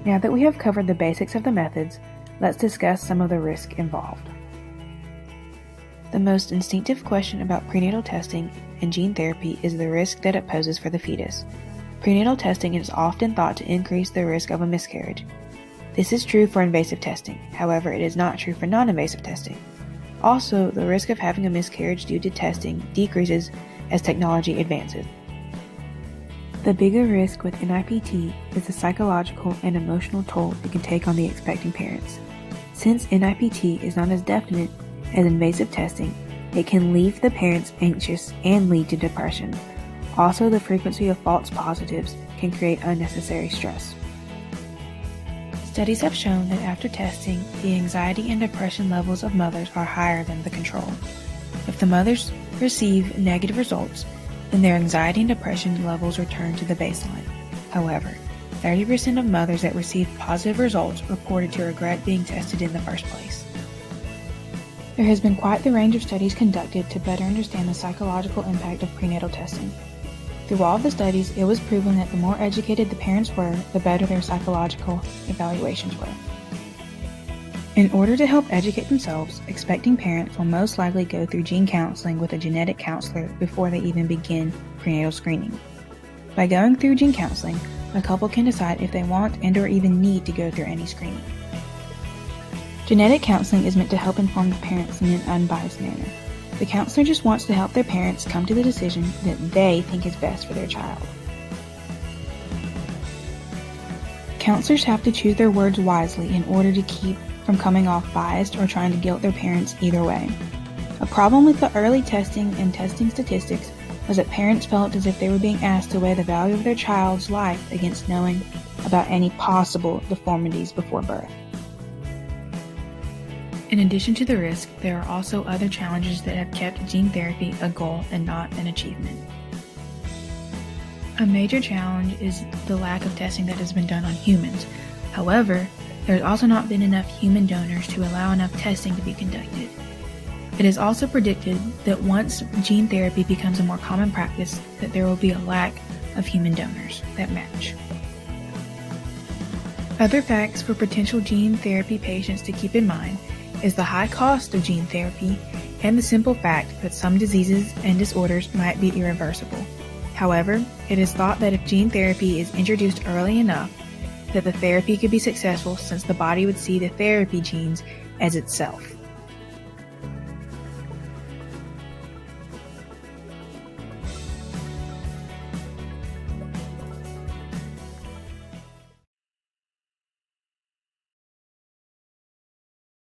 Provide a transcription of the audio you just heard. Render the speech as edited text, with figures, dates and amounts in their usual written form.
Now that we have covered the basics of the methods, let's discuss some of the risk involved. The most instinctive question about prenatal testing and gene therapy is the risk that it poses for the fetus. Prenatal testing is often thought to increase the risk of a miscarriage. This is true for invasive testing, however, it is not true for non-invasive testing. Also, the risk of having a miscarriage due to testing decreases as technology advances. The bigger risk with NIPT is the psychological and emotional toll it can take on the expecting parents. Since NIPT is not as definite as invasive testing, it can leave the parents anxious and lead to depression. Also, the frequency of false positives can create unnecessary stress. Studies have shown that after testing, the anxiety and depression levels of mothers are higher than the control. If the mothers receive negative results, then their anxiety and depression levels return to the baseline. However, 30% of mothers that received positive results reported to regret being tested in the first place. There has been quite the range of studies conducted to better understand the psychological impact of prenatal testing. Through all of the studies, it was proven that the more educated the parents were, the better their psychological evaluations were. In order to help educate themselves, expecting parents will most likely go through gene counseling with a genetic counselor before they even begin prenatal screening. By going through gene counseling, a couple can decide if they want and/or even need to go through any screening. Genetic counseling is meant to help inform the parents in an unbiased manner. The counselor just wants to help their parents come to the decision that they think is best for their child. Counselors have to choose their words wisely in order to keep from coming off biased or trying to guilt their parents either way. A problem with the early testing and testing statistics was that parents felt as if they were being asked to weigh the value of their child's life against knowing about any possible deformities before birth. In addition to the risk, there are also other challenges that have kept gene therapy a goal and not an achievement. A major challenge is the lack of testing that has been done on humans. However, there has also not been enough human donors to allow enough testing to be conducted. It is also predicted that once gene therapy becomes a more common practice, that there will be a lack of human donors that match. Other facts for potential gene therapy patients to keep in mind is the high cost of gene therapy and the simple fact that some diseases and disorders might be irreversible. However, it is thought that if gene therapy is introduced early enough, that the therapy could be successful since the body would see the therapy genes as itself.